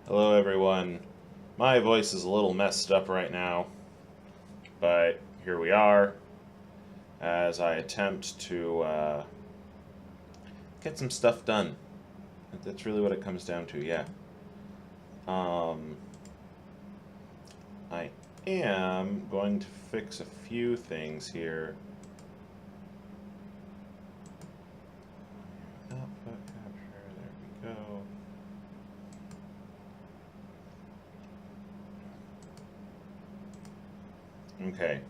Hello everyone. My voice is a little messed up right now, but here we are as I attempt to get some stuff done. That's really what it comes down to, yeah. I am going to fix a few things here. Output capture, there we go. Okay,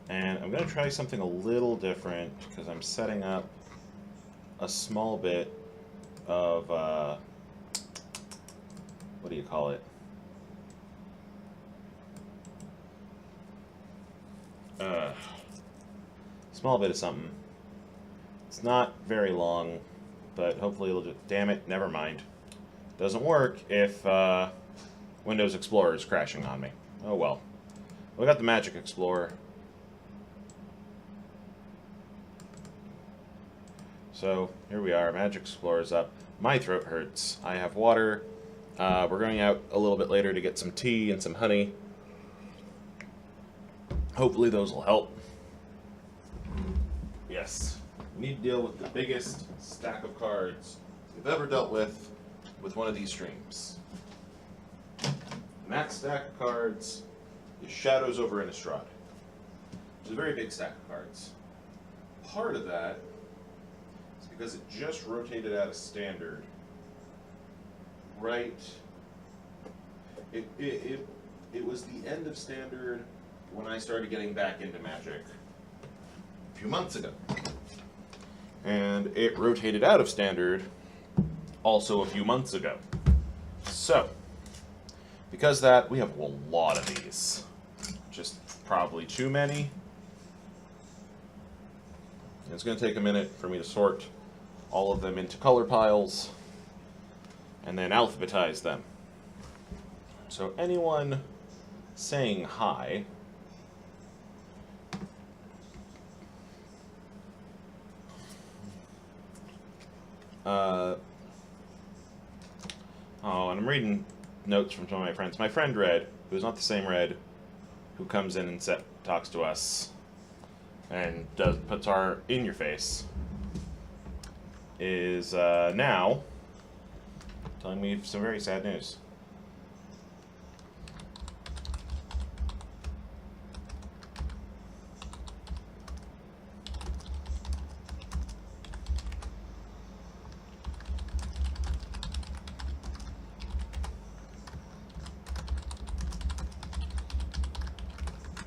and I'm going to try something a little different because I'm setting up a small bit of, what do you call it? Small bit of something. It's not very long, but hopefully it'll just, damn it, never mind. Doesn't work if Windows Explorer is crashing on me. Oh well. We got the Magic Explorer. So here we are, Magic Explorer's up. My throat hurts. I have water. We're going out a little bit later to get some tea and some honey. Hopefully those will help. Yes, we need to deal with the biggest stack of cards we've ever dealt with one of these streams. And that stack of cards is Shadows over Innistrad, which is a very big stack of cards. Part of that is because it just rotated out of Standard. Right. It was the end of Standard when I started getting back into Magic a few months ago. And it rotated out of Standard also a few months ago. So, because of that, we have a lot of these. Just probably too many. And it's going to take a minute for me to sort all of them into color piles and then alphabetize them. So anyone saying hi, oh, and I'm reading notes from some of my friends. My friend Red, who's not the same Red who comes in and talks to us and puts our in your face, is now telling me some very sad news.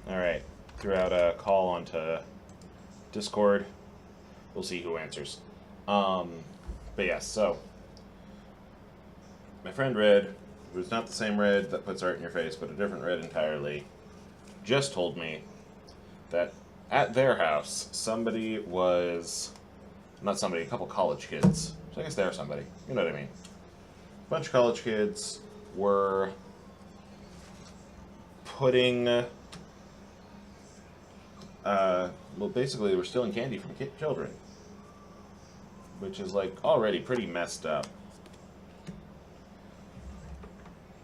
Alright, threw out a call onto Discord. We'll see who answers. But yes, so my friend Red, who's not the same Red that puts art in your face, but a different Red entirely, just told me that at their house, somebody was, not somebody, a couple college kids, so I guess they're somebody, you know what I mean. A bunch of college kids were putting, well, basically they were stealing candy from children, which is, like, already pretty messed up.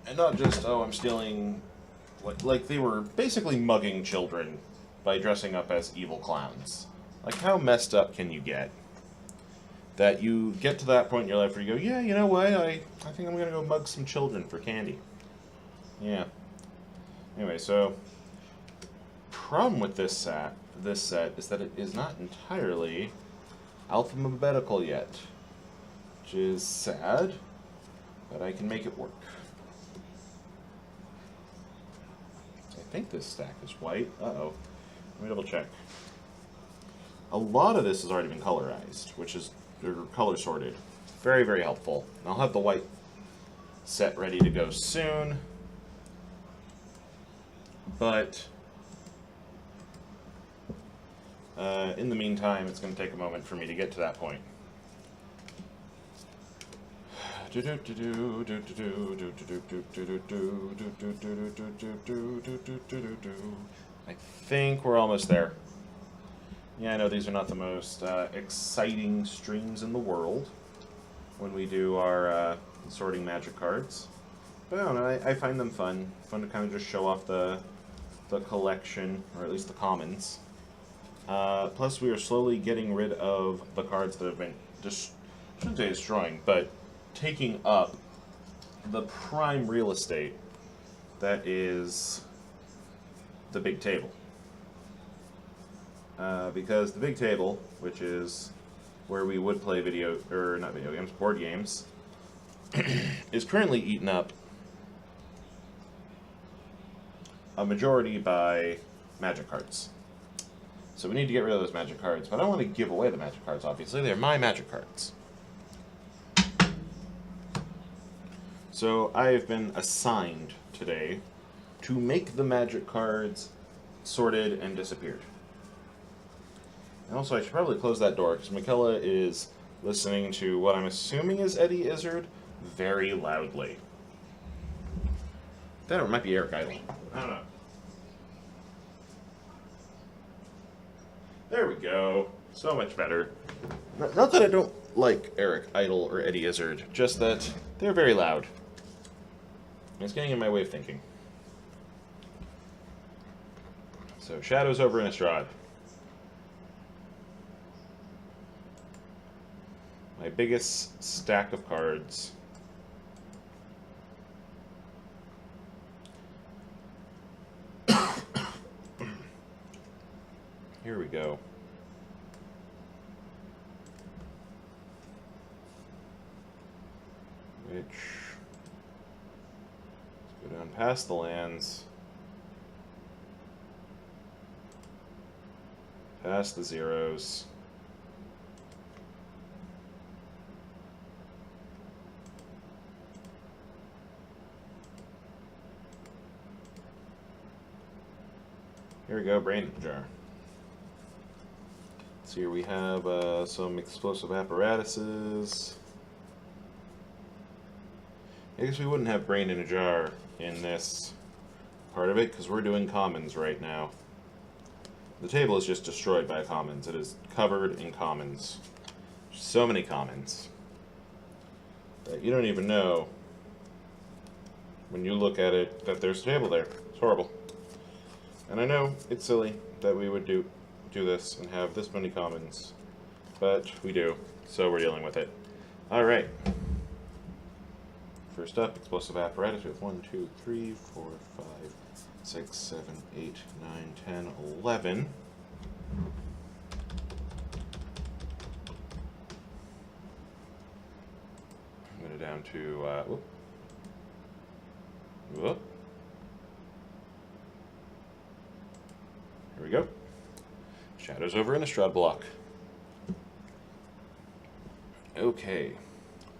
And not just, oh, I'm stealing, like they were basically mugging children by dressing up as evil clowns. Like, how messed up can you get? That you get to that point in your life where you go, yeah, you know what, I think I'm gonna go mug some children for candy. Yeah. Anyway, so, problem with this set is that it is not entirely alphabetical yet, which is sad, but I can make it work. I think this stack is white. Uh-oh. Let me double check. A lot of this has already been colorized, which is color sorted. Very, very helpful. And I'll have the white set ready to go soon. But in the meantime, it's going to take a moment for me to get to that point. I think we're almost there. Yeah, I know these are not the most exciting streams in the world when we do our sorting magic cards, But I don't know, I find them fun. Fun to kind of just show off the collection, or at least the commons. Plus, we are slowly getting rid of the cards that have been shouldn't say destroying, but taking up the prime real estate that is the big table. Because the big table, which is where we would play board games, is currently eaten up a majority by magic cards. So we need to get rid of those magic cards, but I don't want to give away the magic cards, obviously. They're my magic cards. So I have been assigned today to make the magic cards sorted and disappeared. And also, I should probably close that door, because Michaela is listening to what I'm assuming is Eddie Izzard very loudly. That or it might be Eric Idle. I don't know. There we go. So much better. Not that I don't like Eric Idle or Eddie Izzard, just that they're very loud. It's getting in my way of thinking. So, Shadows over Innistrad. My biggest stack of cards. Here we go. Let's go down past the lands. Past the zeros. Here we go, brain jar. So here we have some explosive apparatuses. I guess we wouldn't have brain in a jar in this part of it, because we're doing commons right now. The table is just destroyed by commons. It is covered in commons. So many commons that you don't even know when you look at it that there's a table there. It's horrible. And I know it's silly that we would do this and have this many commons, but we do, so we're dealing with it. Alright. First up, explosive apparatus with 1, 2, 3, 4, 5, 6, 7, 8, 9, 10, 11. I'm going to down to, whoop. Here we go. Shadows over Innistrad block. Okay.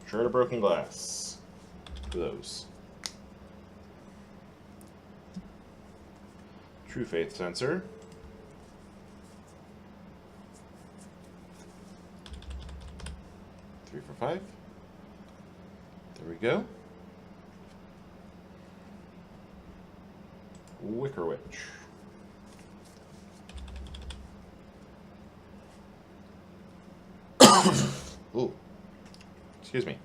Shard of Broken Glass. Those. True Faith Sensor. Three for 5. There we go. Wicker Witch. Ooh. Excuse me.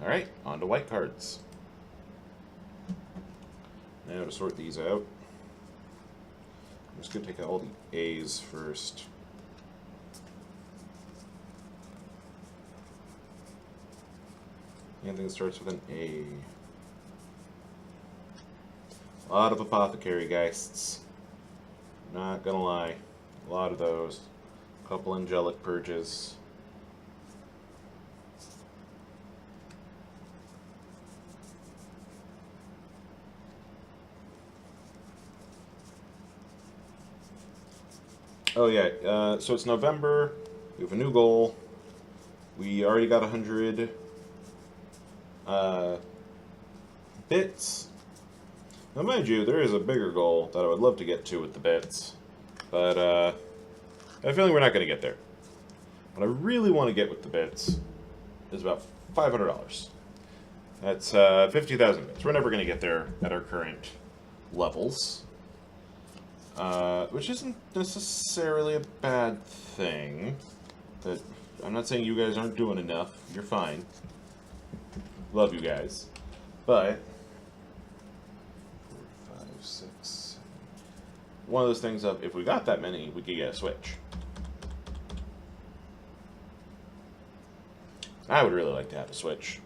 Alright, on to white cards. Now to sort these out. I'm just going to take out all the A's first. Anything that starts with an A. A lot of Apothecary Geists. Not gonna lie. A lot of those. A couple Angelic Purges. Oh yeah, so it's November. We have a new goal. We already got 100 bits. Now, mind you, there is a bigger goal that I would love to get to with the bits, but I have a feeling we're not going to get there. What I really want to get with the bits is about $500. That's 50,000 bits. We're never going to get there at our current levels, which isn't necessarily a bad thing. That I'm not saying you guys aren't doing enough. You're fine. Love you guys. But 4, 5, 6, 7. One of those things of if we got that many, we could get a Switch. I would really like to have a Switch.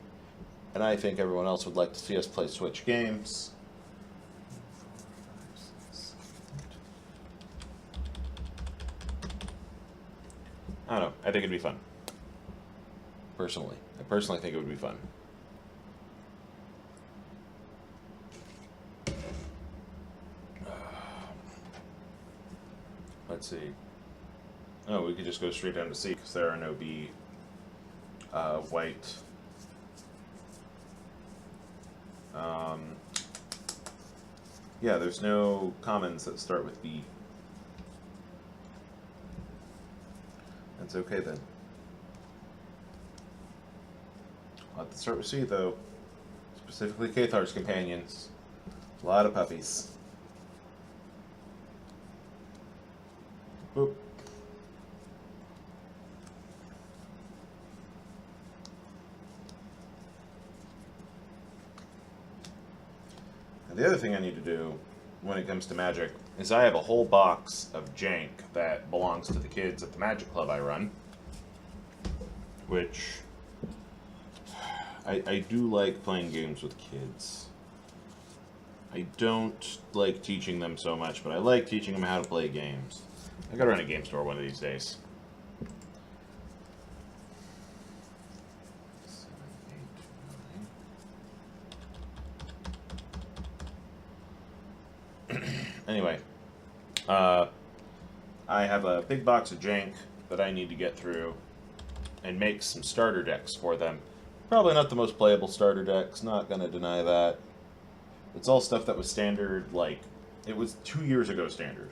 And I think everyone else would like to see us play Switch games. I don't know. I think it'd be fun. Personally. I personally think it would be fun. Let's see. Oh, we could just go straight down to C because there are no B white. Yeah, there's no commons that start with B. That's okay then. I'll have to start with C though. Specifically Cathar's companions. A lot of puppies. Boop. And the other thing I need to do when it comes to magic is I have a whole box of jank that belongs to the kids at the magic club I run, which I do like playing games with kids. I don't like teaching them so much, but I like teaching them how to play games. I gotta run a game store one of these days. 7, 8, 9. Anyway, I have a big box of jank that I need to get through and make some starter decks for them. Probably not the most playable starter decks, not gonna deny that. It's all stuff that was standard, like, it was 2 years ago standard.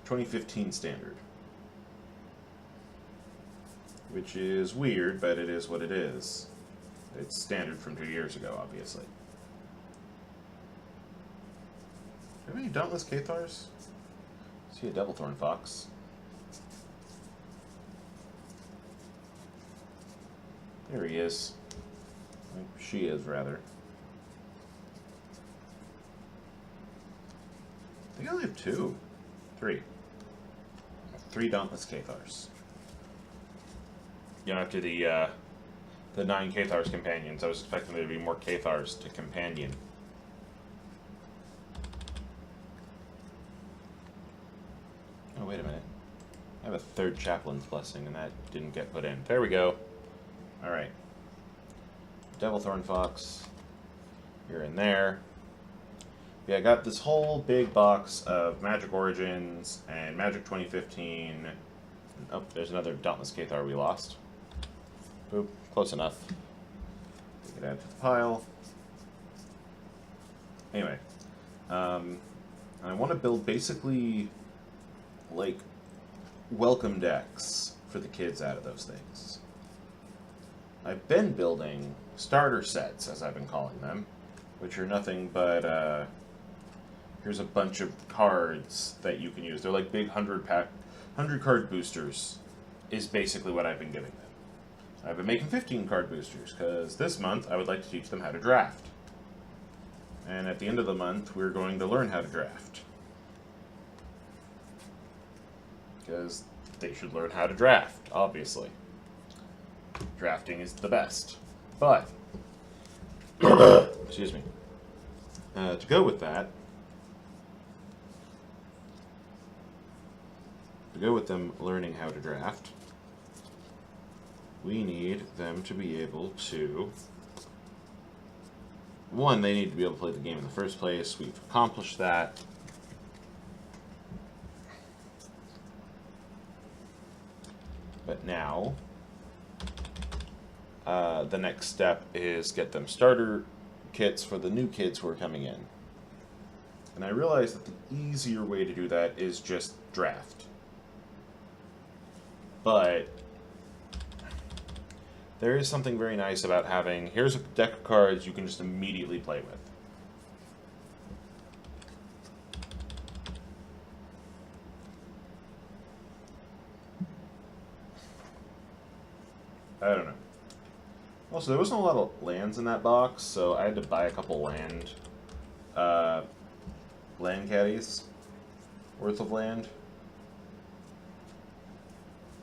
2015 standard. Which is weird, but it is what it is. It's standard from 2 years ago, obviously. Do you have any Dauntless Cathars? I see a Devilthorn Fox. There he is. She is, rather. I think I only have 2. 3. 3 Dauntless Cathars. You know, after the 9 Cathars companions, I was expecting there to be more Cathars to companion. Oh, wait a minute. I have a 3rd Chaplain's Blessing, and that didn't get put in. There we go. Alright. Devilthorn Fox. You're in there. Yeah, I got this whole big box of Magic Origins and Magic 2015. Oh, there's another Dauntless Cathar we lost. Boop. Close enough. Take it add to the pile. Anyway. I want to build basically, like, welcome decks for the kids out of those things. I've been building starter sets, as I've been calling them, which are nothing but, here's a bunch of cards that you can use. They're like big 100 card boosters is basically what I've been giving them. I've been making 15 card boosters, because this month I would like to teach them how to draft. And at the end of the month, we're going to learn how to draft. Because they should learn how to draft, obviously. Drafting is the best. But, excuse me, to go with that, to go with them learning how to draft, we need them to be able to, one, they need to be able to play the game in the first place. We've accomplished that. But now, the next step is get them starter kits for the new kids who are coming in. And I realized that the easier way to do that is just draft. But there is something very nice about having, here's a deck of cards you can just immediately play with. I don't know. Also, there wasn't a lot of lands in that box, so I had to buy a couple uh, land caddies worth of land.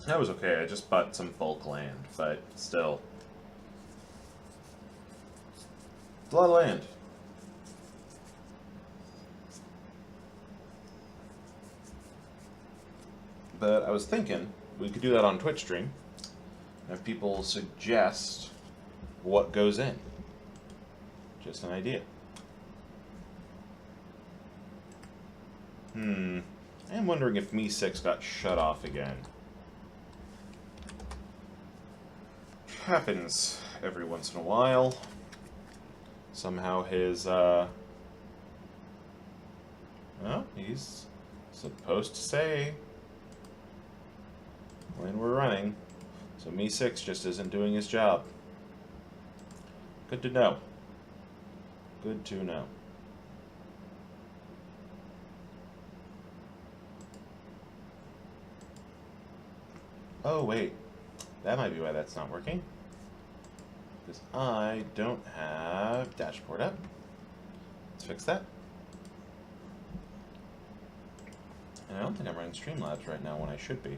That was okay, I just bought some bulk land, but still. It's a lot of land. But I was thinking we could do that on Twitch stream. Have people suggest what goes in. Just an idea. I am wondering if Me6 got shut off again. Happens every once in a while. Somehow his, well, he's supposed to say when we're running. So Me6 just isn't doing his job. Good to know. Good to know. Oh, wait. That might be why that's not working. Because I don't have dashboard up. Let's fix that. And I don't think I'm running Streamlabs right now when I should be.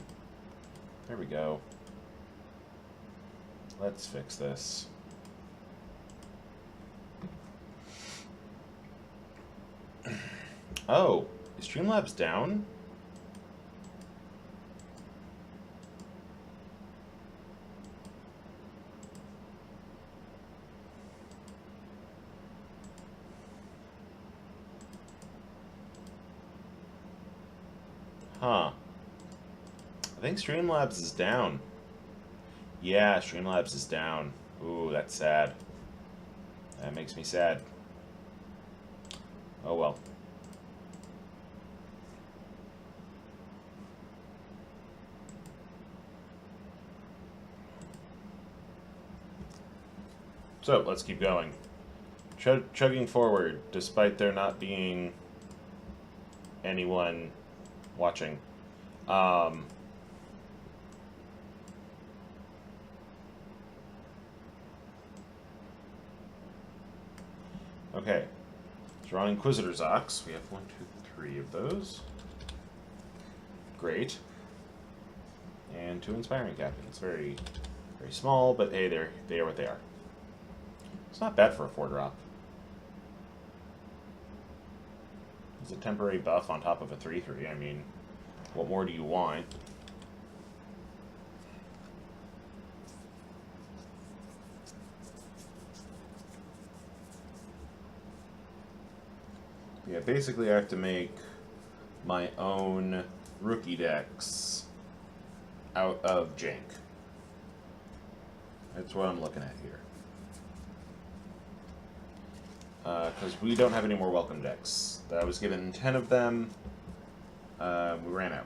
There we go. Let's fix this. Oh, is Streamlabs down? Huh. I think Streamlabs is down. Yeah, Streamlabs is down. Ooh, that's sad. That makes me sad. Oh well. So, let's keep going. Chugging forward, despite there not being anyone watching. Okay. Drawn Inquisitor's Ox. We have 1, 2, 3 of those. Great. And 2 Inspiring Captains. Very, very small, but hey, they are what they are. It's not bad for a 4-drop. It's a temporary buff on top of a 3/3. I mean, what more do you want? Yeah, basically I have to make my own rookie decks out of jank. That's what I'm looking at here. Because we don't have any more welcome decks. I was given 10 of them. We ran out.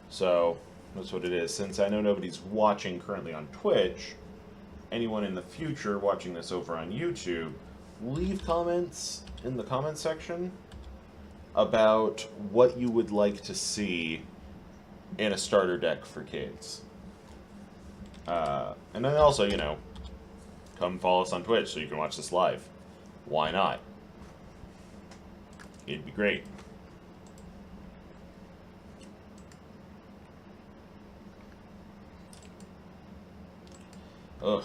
So, that's what it is. Since I know nobody's watching currently on Twitch, anyone in the future watching this over on YouTube, leave comments in the comment section about what you would like to see in a starter deck for kids. And then also, you know, come follow us on Twitch so you can watch this live. Why not? It'd be great. Ugh.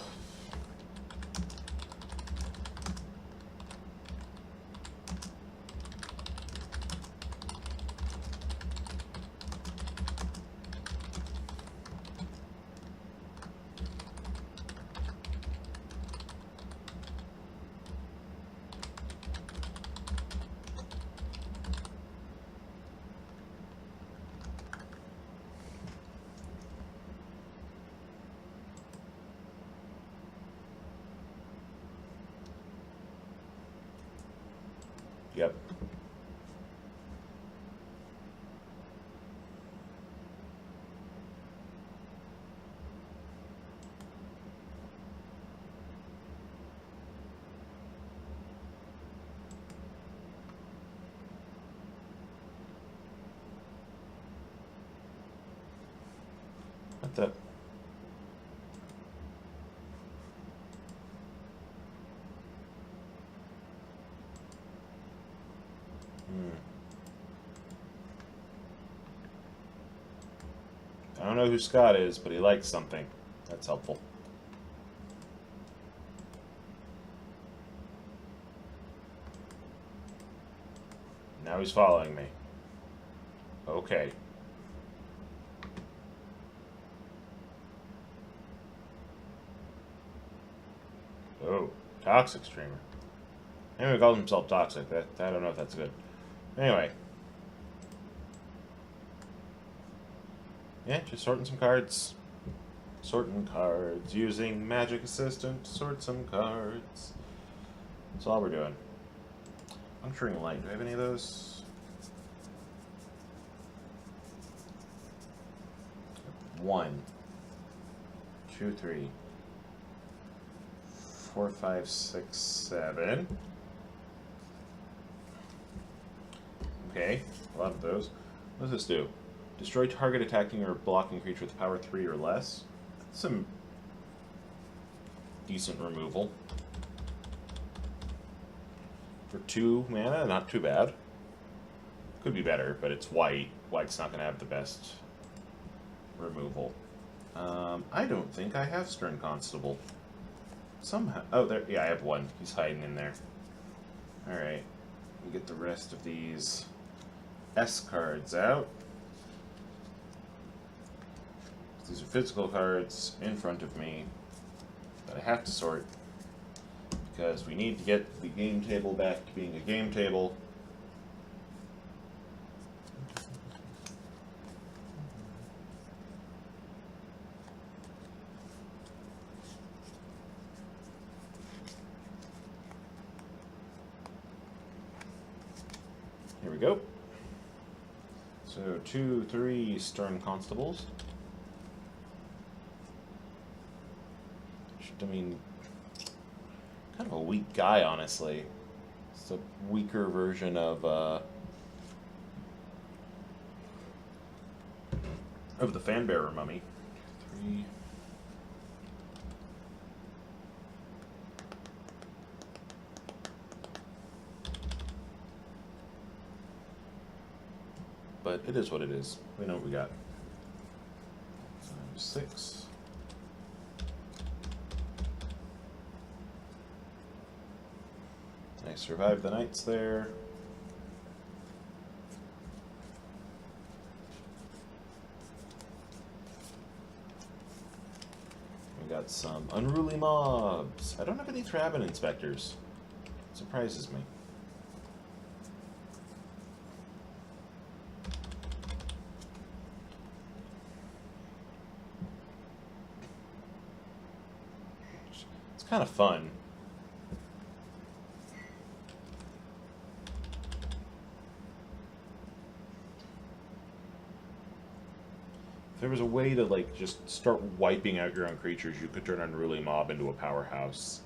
the... I don't know who Scott is, but he likes something. That's helpful. Now he's following me. Okay. Oh, toxic streamer. Anyway, he calls himself toxic. I don't know if that's good. Anyway. Yeah, just sorting some cards. Sorting cards. Using Magic Assistant to sort some cards. That's all we're doing. Puncturing light. Do I have any of those? 1, 2, 3, 4, 5, 6, 7. Okay, a lot of those. What does this do? Destroy target attacking or blocking creature with power 3 or less. That's some decent removal. For 2 mana, not too bad. Could be better, but it's white. White's not going to have the best removal. I don't think I have Stern Constable. Somehow... Oh, there. Yeah, I have 1. He's hiding in there. Alright. We get the rest of these S cards out. These are physical cards in front of me that I have to sort because we need to get the game table back to being a game table. Here we go. So 2, 3 Stern Constables. I mean, kind of a weak guy, honestly. It's a weaker version of the Fanbearer Mummy. 3. But it is what it is. We know what we got. 6. I survived the nights there. We got some unruly mobs. I don't have any Thrabin inspectors. Surprises me. It's kind of fun. If there was a way to, like, just start wiping out your own creatures, you could turn Unruly Mob into a powerhouse.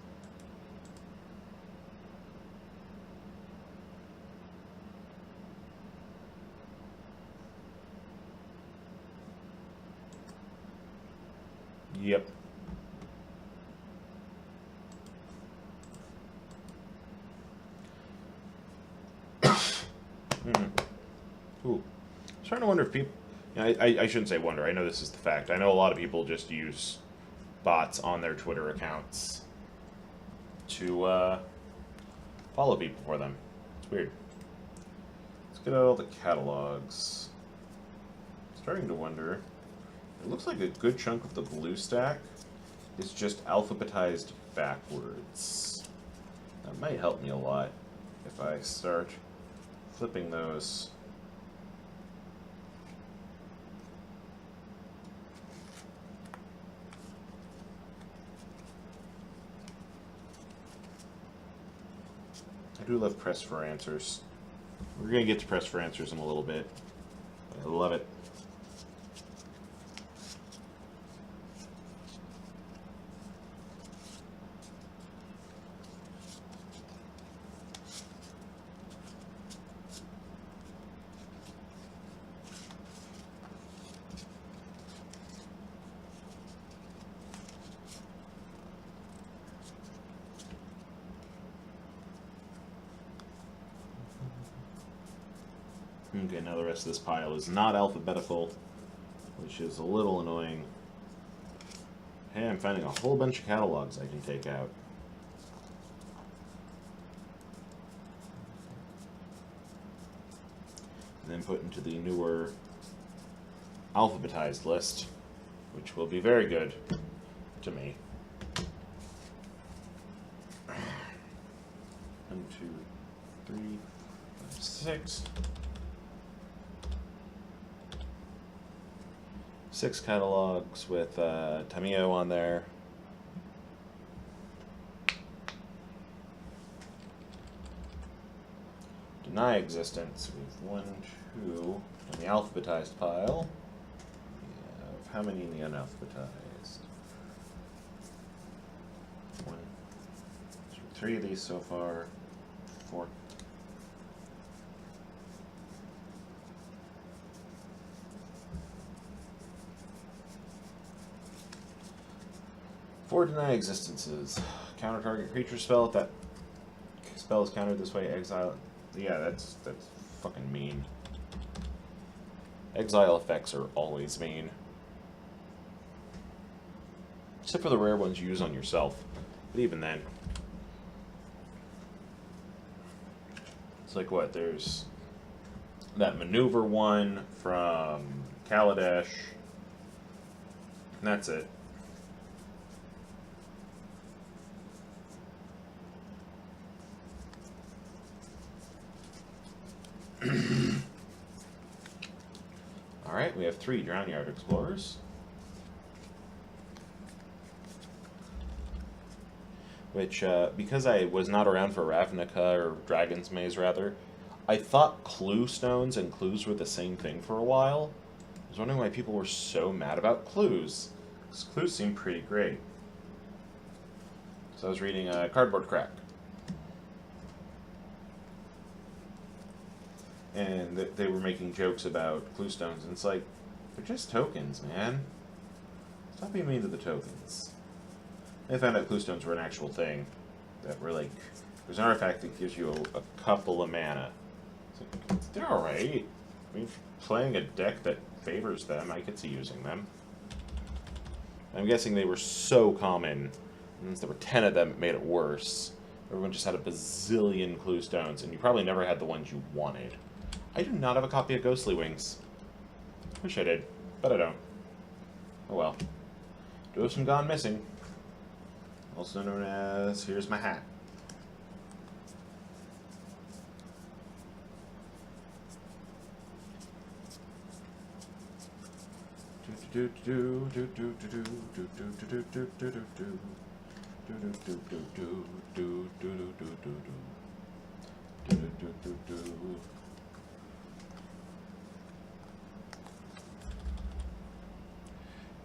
Yep. Ooh. I'm starting to wonder if people... I shouldn't say wonder. I know this is the fact. I know a lot of people just use bots on their Twitter accounts to follow people for them. It's weird. Let's get out all the catalogs. Starting to wonder. It looks like a good chunk of the blue stack is just alphabetized backwards. That might help me a lot if I start flipping those. I do love press for answers. We're going to get to press for answers in a little bit. I love it. Okay, now the rest of this pile is not alphabetical, which is a little annoying. Hey, I'm finding a whole bunch of catalogs I can take out. And then put into the newer alphabetized list, which will be very good to me. 1, 2, 3, 5, 6. 6 catalogs with Tamio on there. Deny existence. We have 1, 2 in the alphabetized pile. We have how many in the unalphabetized? 1, 2, 3 of these so far. 4. Four deny existences. Counter target creature spell. If that spell is countered this way, exile. Yeah, that's fucking mean. Exile effects are always mean. Except for the rare ones you use on yourself. But even then. It's like what? There's that maneuver one from Kaladesh. And that's it. Alright, we have 3 Drownyard Explorers. Which, because I was not around for Ravnica, or Dragon's Maze rather, I thought clue stones and clues were the same thing for a while. I was wondering why people were so mad about clues. Because clues seem pretty great. So I was reading Cardboard Crack. And they were making jokes about clue stones, and it's like, they're just tokens, man. Stop being mean to the tokens. I found out clue stones were an actual thing. That were like, there's an artifact that gives you a couple of mana. Like, they're alright. I mean, playing a deck that favors them, I could see using them. I'm guessing they were so common, and since there were 10 of them, it made it worse. Everyone just had a bazillion clue stones, and you probably never had the ones you wanted. I do not have a copy of Ghostly Wings. Wish I did, but I don't. Oh well. Do have some Gone Missing. Also known as Here's My Hat.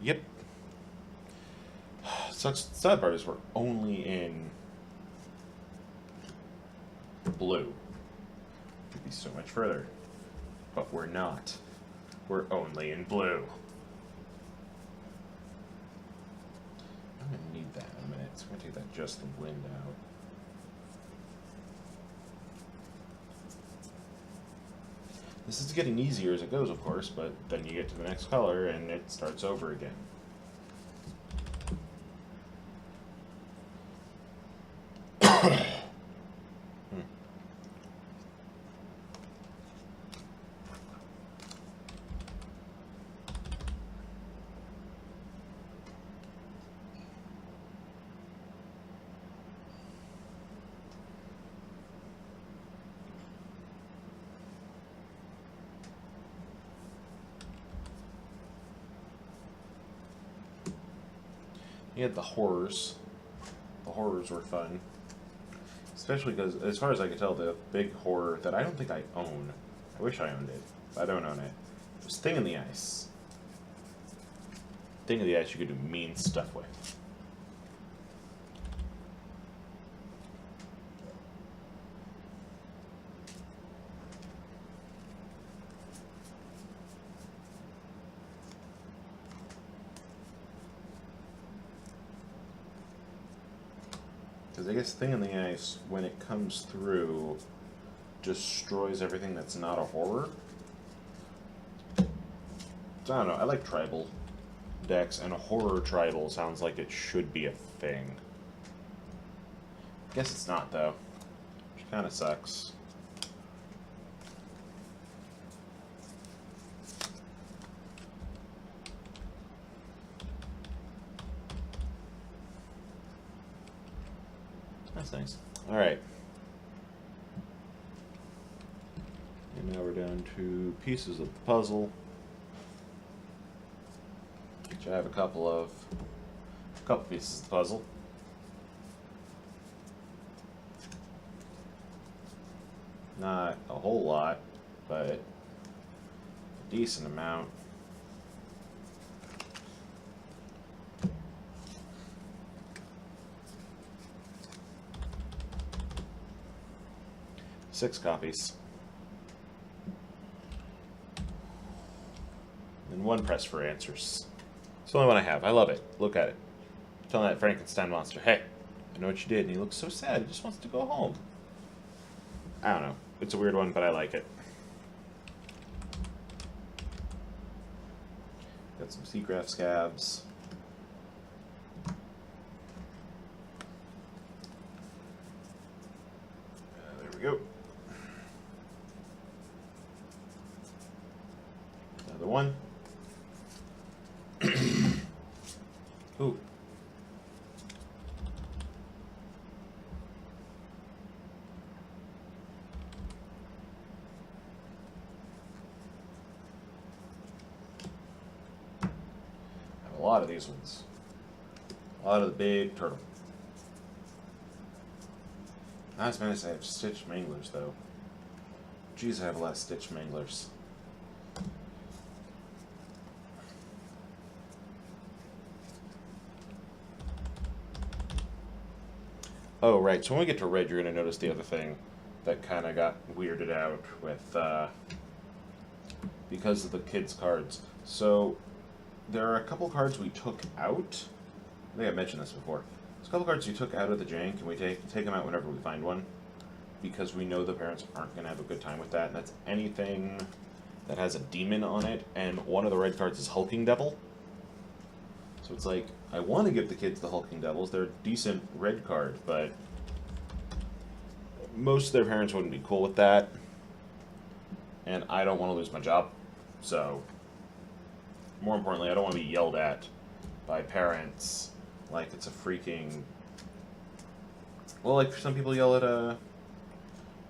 Yep. Sucks. Sad part is we're only in blue. Could be so much further, but we're not. We're only in blue. I'm gonna need that in a minute. So I'm gonna take that just the wind out. This is getting easier as it goes, of course, but then you get to the next color and it starts over again. You had the horrors. The horrors were fun. Especially because, as far as I could tell, the big horror that I don't think I own, I wish I owned it, but I don't own it, was Thing in the Ice. Thing in the Ice you could do mean stuff with. Because I guess Thing in the Ice, when it comes through, destroys everything that's not a horror. I don't know, I like tribal decks, and a horror tribal sounds like it should be a thing. Guess it's not, though. Which kind of sucks. That's nice. Alright. And now we're down to pieces of the puzzle. Which I have a couple pieces of the puzzle. Not a whole lot, but a decent amount. Six copies. And one press for answers. It's the only one I have. I love it. Look at it. Telling that Frankenstein monster, hey, I know what you did. And he looks so sad. He just wants to go home. I don't know. It's a weird one, but I like it. Got some Seagraph scabs. There we go. Another one. Ooh. I have a lot of these ones. A lot of the big turtle. Not as many as I have stitched manglers, though. Jeez, I have a lot of stitched manglers. Oh, right. So when we get to red, you're going to notice the other thing that kind of got weirded out with, because of the kids' cards. So there are a couple cards we took out. I think I mentioned this before. There's a couple cards we took out of the jank, and we take them out whenever we find one, because we know the parents aren't going to have a good time with that, and that's anything that has a demon on it, and one of the red cards is Hulking Devil. So it's like, I want to give the kids the Hulking Devils. They're a decent red card, but most of their parents wouldn't be cool with that. And I don't want to lose my job. So, more importantly, I don't want to be yelled at by parents like it's a freaking... Well, like some people yell at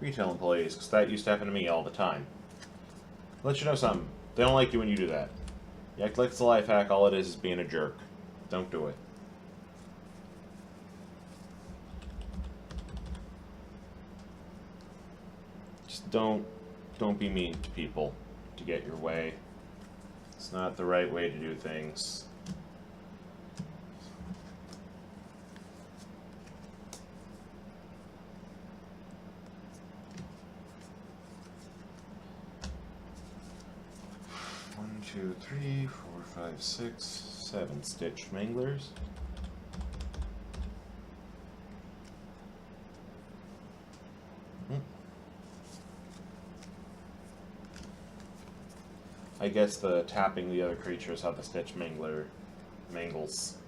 retail employees, because that used to happen to me all the time. Let you know something. They don't like you when you do that. You act like it's a life hack, all it is being a jerk. Don't do it. Just don't be mean to people to get your way. It's not the right way to do things. One, two, three, 4, 5, 6, 7 stitched manglers. I guess the tapping the other creatures how the stitch mangler mangles.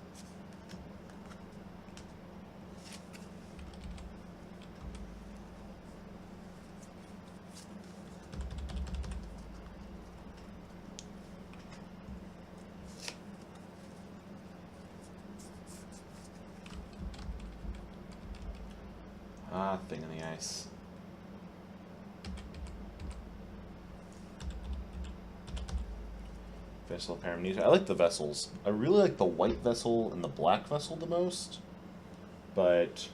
Ah, thing on the ice. Vessel of Paramnesia. I like the vessels. I really like the white vessel and the black vessel the most, but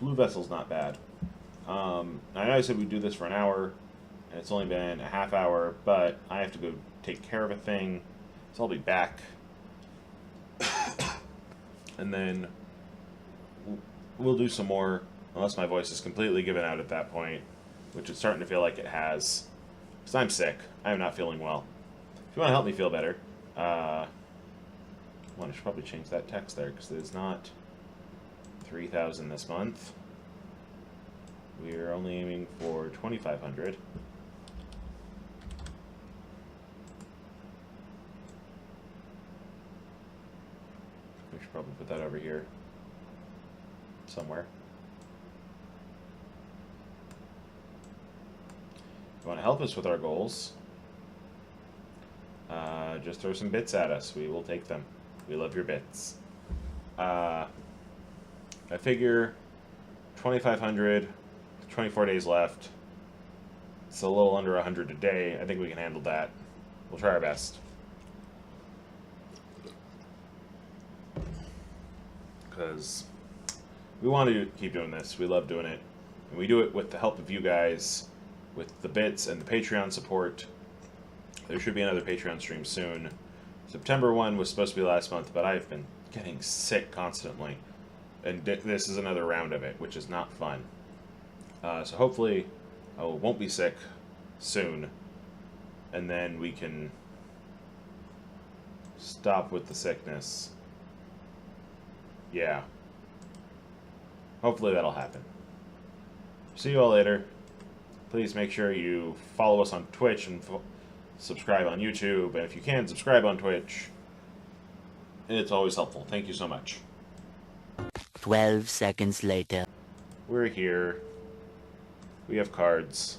blue vessel's not bad. I know I said we'd do this for an hour, and it's only been a half hour, but I have to go take care of a thing, so I'll be back. And then we'll do some more, unless my voice is completely given out at that point, which it's starting to feel like it has, because I'm sick. I am not feeling well. If you want to help me feel better, I should probably change that text there, because it is not 3,000 this month. We are only aiming for 2,500. We should probably put that over here. Somewhere. If you want to help us with our goals, just throw some bits at us. We will take them. We love your bits. I figure 2,500, 24 days left. It's a little under 100 a day. I think we can handle that. We'll try our best. Because we want to keep doing this. We love doing it. And we do it with the help of you guys, with the bits and the Patreon support. There should be another Patreon stream soon. September 1 was supposed to be last month, but I've been getting sick constantly. And this is another round of it, which is not fun. So hopefully I won't be sick soon. And then we can stop with the sickness. Yeah. Hopefully that'll happen. See you all later. Please make sure you follow us on Twitch and subscribe on YouTube. And if you can, subscribe on Twitch. It's always helpful. Thank you so much. 12 seconds later. We're here. We have cards.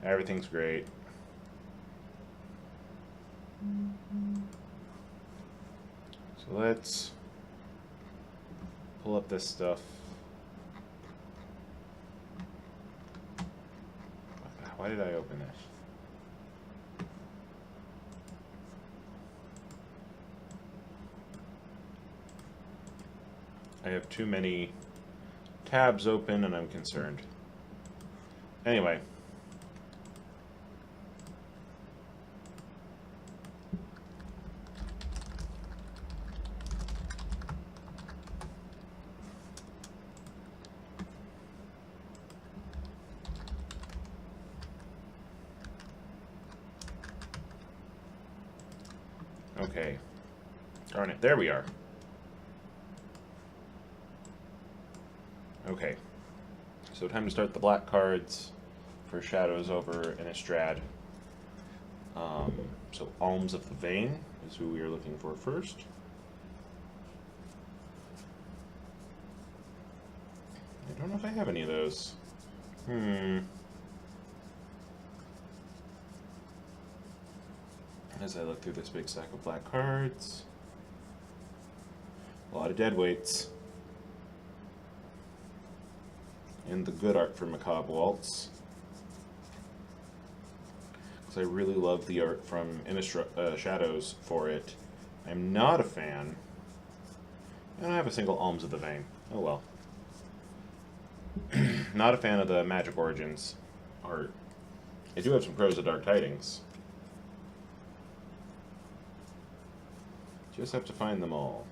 Everything's great. So let's pull up this stuff. Why did I open it? I have too many tabs open and I'm concerned. Anyway. Okay. Darn it. There we are. Okay. So time to start the black cards for Shadows over Innistrad. So Alms of the Vein is who we are looking for first. I don't know if I have any of those. As I look through this big stack of black cards. A lot of deadweights. And the good art for Macabre Waltz. Because I really love the art from Innistrad Shadows for it. I'm not a fan. I don't have a single Alms of the Vein. Oh well. Not a fan of the Magic Origins art. I do have some Crows of Dark Tidings. Just have to find them all.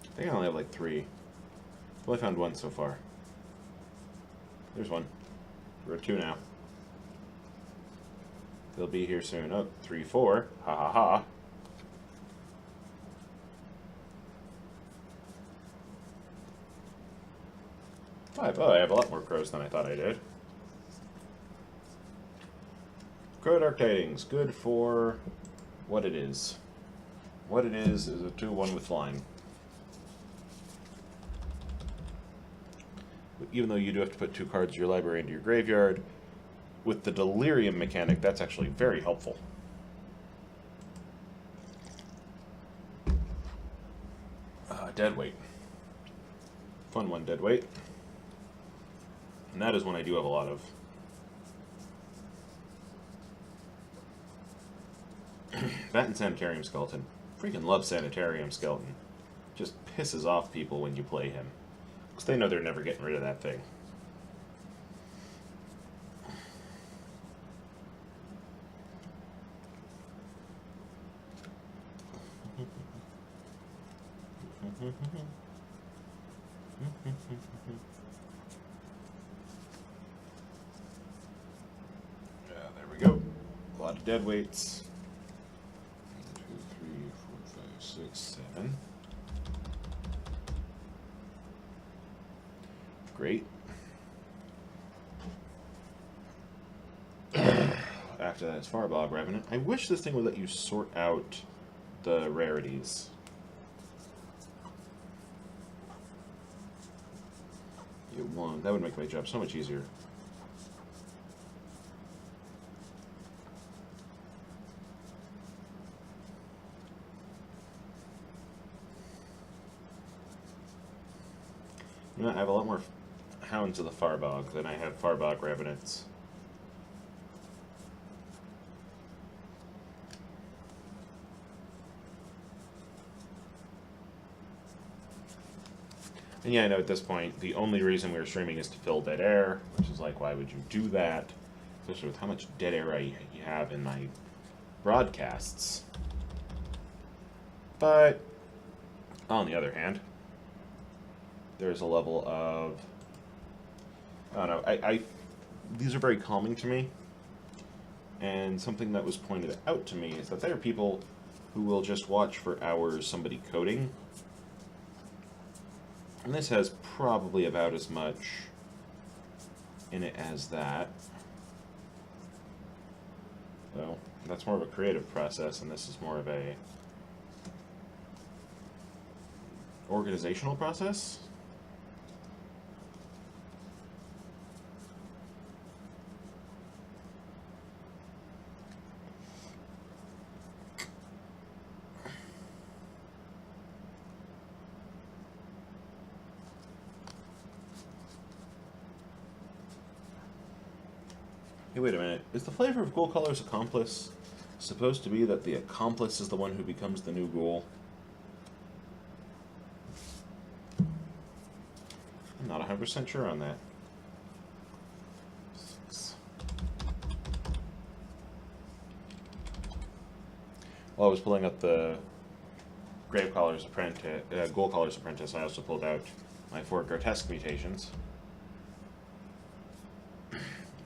I think I only have like 3. I've only found 1 so far. There's 1. We're at 2 now. They'll be here soon. Oh, 3, 4. Ha ha ha. 5. Oh, I have a lot more crows than I thought I did. Crow Dark Tidings. Good for what it is. What it is a 2/1 with flying. Even though you do have to put 2 cards of your library into your graveyard, with the Delirium mechanic, that's actually very helpful. Deadweight. Fun one, Deadweight. And that is one I do have a lot of. That and Sanitarium Skeleton. Freaking love Sanitarium Skeleton. Just pisses off people when you play him. Because they know they're never getting rid of that thing. Yeah, there we go. A lot of dead weights. 1, 2, 3, 4, 5, 6, 7. Great. After that is Farbog Revenant. I wish this thing would let you sort out the rarities. You won't. That would make my job so much easier. You know, I have a lot more Hounds of the Farbog than I have Farbog Revenants. And yeah, I know at this point, the only reason we were streaming is to fill dead air, which is like, why would you do that? Especially with how much dead air I have in my broadcasts. But, on the other hand, there's a level of, I don't know, these are very calming to me. And something that was pointed out to me is that there are people who will just watch for hours somebody coding. And this has probably about as much in it as that. So, that's more of a creative process, and this is more of a organizational process. Hey, wait a minute. Is the flavor of Ghoul Caller's accomplice supposed to be that the accomplice is the one who becomes the new ghoul? I'm not 100% sure on that. While I was pulling up the Grave Caller's Apprentice, Ghoul Caller's Apprentice, I also pulled out my 4 grotesque mutations.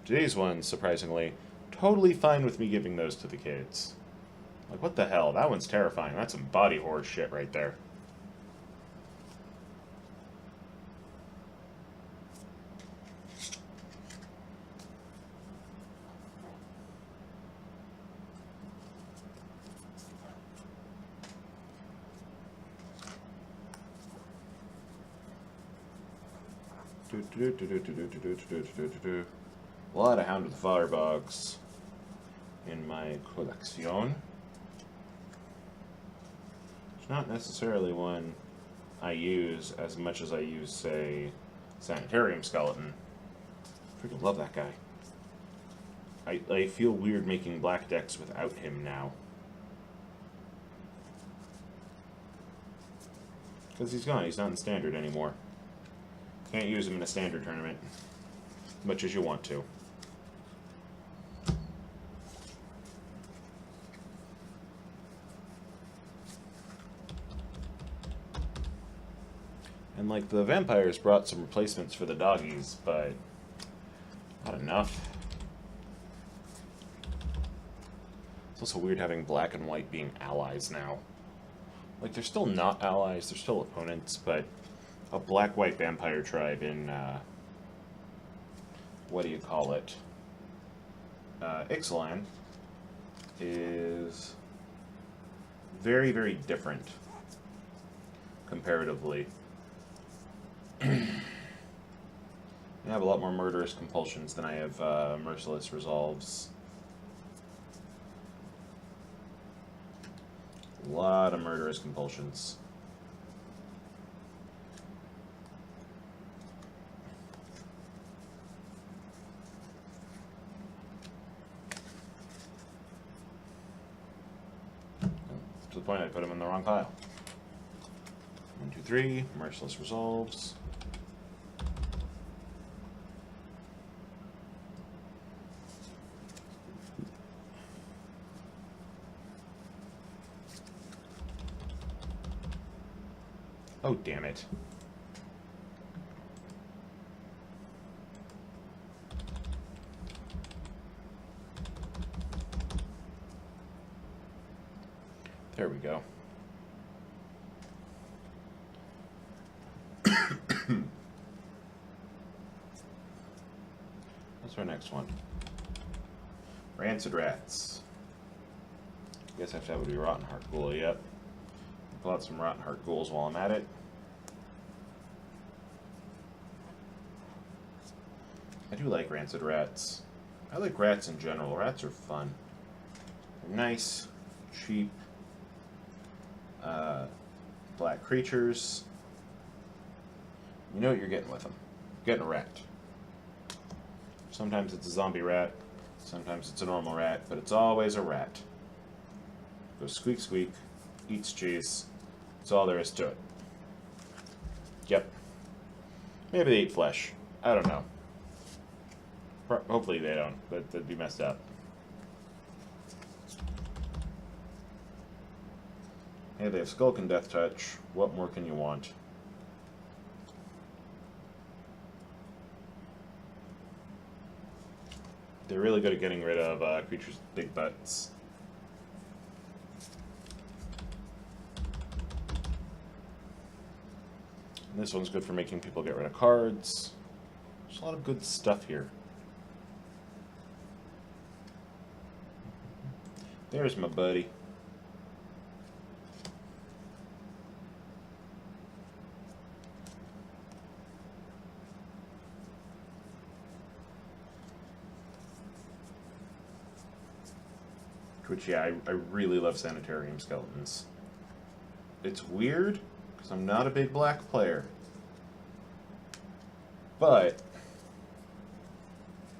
Today's one, surprisingly, totally fine with me giving those to the kids. Like, what the hell? That one's terrifying. That's some body horror shit right there. A lot of Hound of the Firebogs in my collection. It's not necessarily one I use as much as I use, say, Sanitarium Skeleton. Freaking love that guy. I feel weird making black decks without him now. Because he's gone, he's not in Standard anymore. Can't use him in a Standard tournament, much as you want to. And like, the vampires brought some replacements for the doggies, but not enough. It's also weird having black and white being allies now. Like, they're still not allies, they're still opponents, but a black-white vampire tribe in, what do you call it? Ixalan is very, very different, comparatively. I have a lot more murderous compulsions than I have merciless resolves. A lot of murderous compulsions. To the point I put them in the wrong pile. 1, 2, 3, merciless resolves. Oh, damn it. There we go. What's our next one? Rancid rats. Guess I have to have a rotten heart ghoul. Yep. Pull out some rotten heart ghouls while I'm at it. I do like rancid rats. I like rats in general. Rats are fun. They're nice, cheap, black creatures. You know what you're getting with them. You're getting a rat. Sometimes it's a zombie rat, sometimes it's a normal rat, but it's always a rat. Goes squeak squeak, eats cheese. That's all there is to it. Yep. Maybe they eat flesh. I don't know. Hopefully they don't, but that'd be messed up. Hey, they have Skulk and Death Touch. What more can you want? They're really good at getting rid of creatures with big butts. And this one's good for making people get rid of cards. There's a lot of good stuff here. There's my buddy. Which, yeah, I really love sanitarium skeletons. It's weird, because I'm not a big black player. But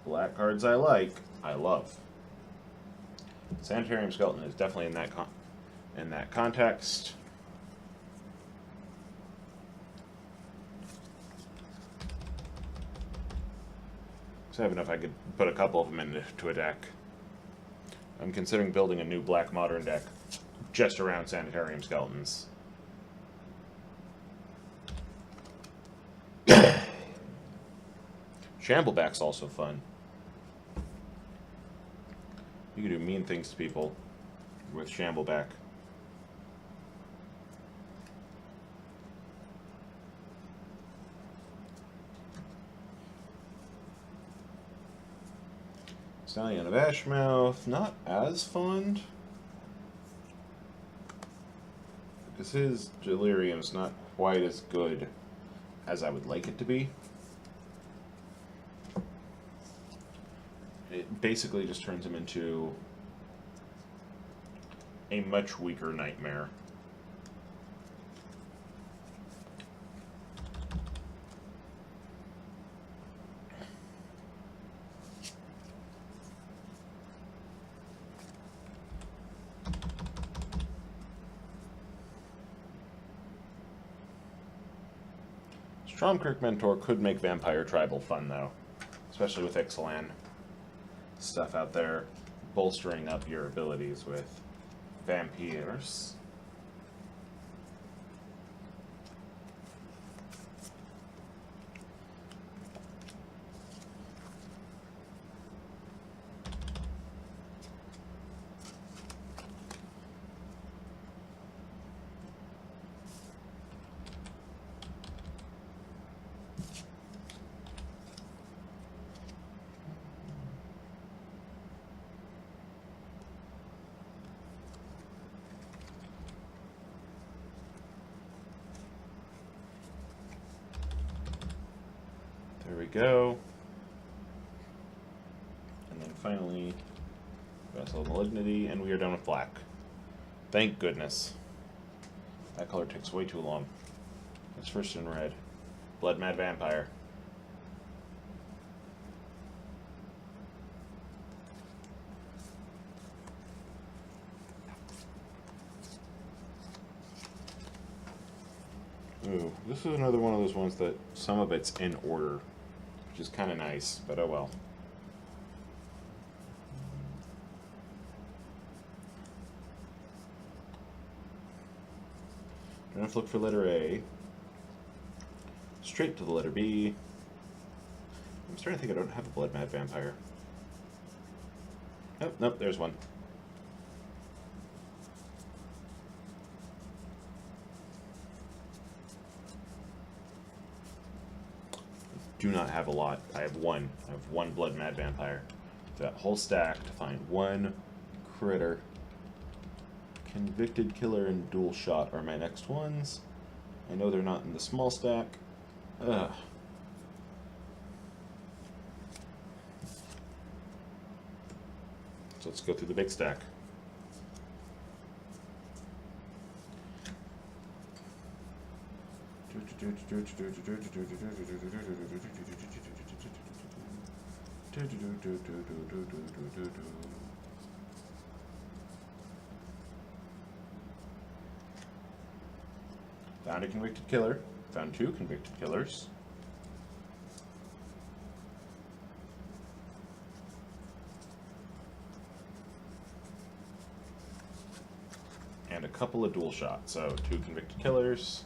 black cards I like, I love. Sanitarium skeleton is definitely in that context. So even if I could put a couple of them into a deck. I'm considering building a new black modern deck just around sanitarium skeletons. Shambleback's also fun. You can do mean things to people with Shambleback. Stallion of Ashmouth, not as fond. Because his Delirium's not quite as good as I would like it to be. It basically just turns him into a much weaker nightmare. Stromkirk Mentor could make Vampire Tribal fun, though. Especially with Ixalan stuff out there, bolstering up your abilities with vampires. There we go. And then finally, Vessel Malignity, and we are done with black. Thank goodness. That color takes way too long. It's first in red. Blood Mad Vampire. Ooh, this is another one of those ones that some of it's in order, which is kind of nice, but oh well. Don't have to look for letter A. Straight to the letter B. I'm starting to think I don't have a Blood Mad Vampire. Oh, nope, there's one. do not have a lot. I have one. I have one Blood Mad Vampire. That whole stack to find one critter. Convicted Killer and Dual Shot are my next ones. I know they're not in the small stack. Ugh. So let's go through the big stack. Found a Convicted Killer. Found 2 Convicted Killers. And a couple of dual shots. So 2 Convicted Killers,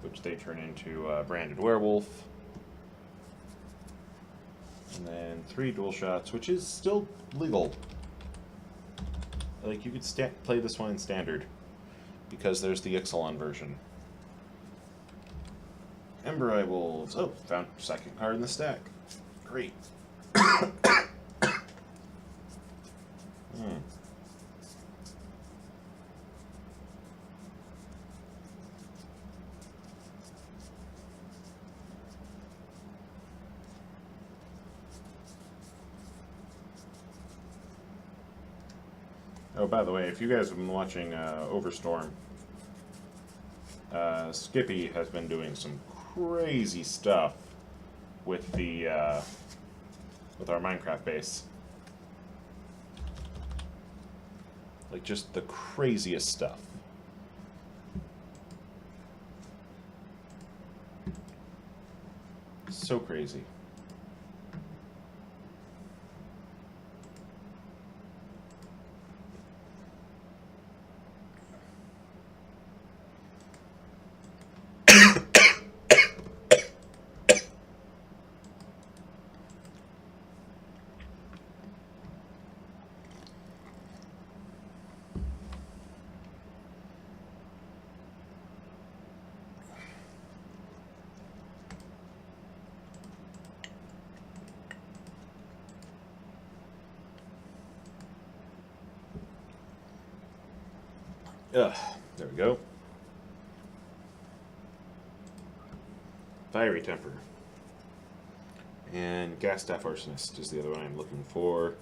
which they turn into Branded Werewolf. And then 3 dual shots, which is still legal. Like, you could play this one in standard, because there's the Ixalan version. Ember Eye Wolves. Oh, found second card in the stack. Great. Oh, by the way, if you guys have been watching Overstorm, Skippy has been doing some crazy stuff with the with our Minecraft base. Like, just the craziest stuff. So crazy. There we go. Fiery Temper. And Gas Staff Arsonist is the other one I'm looking for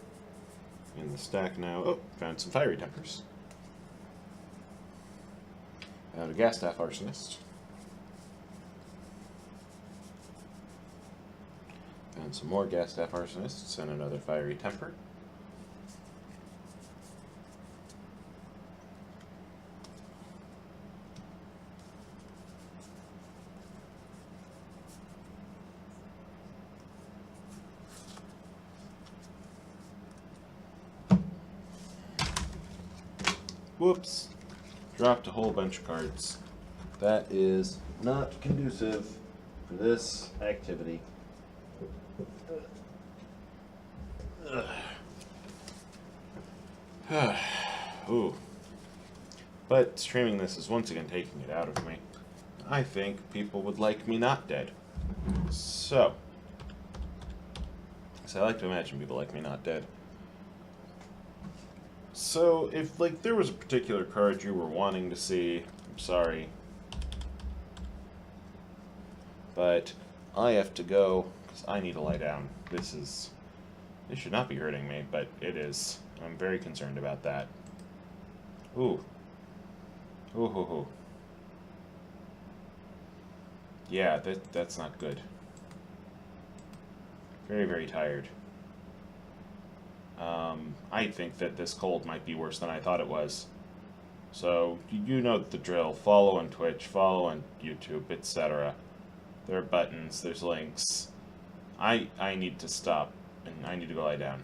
in the stack now. Oh, found some Fiery Tempers. Found a Gas Staff Arsonist. Found some more Gas Staff Arsonists and another Fiery Temper. Whoops. Dropped a whole bunch of cards. That is not conducive for this activity. Ooh. But streaming this is once again taking it out of me. I think people would like me not dead. So I like to imagine people like me not dead. So, if, like, there was a particular card you were wanting to see, I'm sorry. But I have to go, because I need to lie down. This should not be hurting me, but it is. I'm very concerned about that. Ooh. Ooh, hoo, hoo. Yeah, that's not good. Very, very tired. I think that this cold might be worse than I thought it was. So, you know the drill. Follow on Twitch, follow on YouTube, etc. There are buttons, there's links. I need to stop, and I need to go lie down.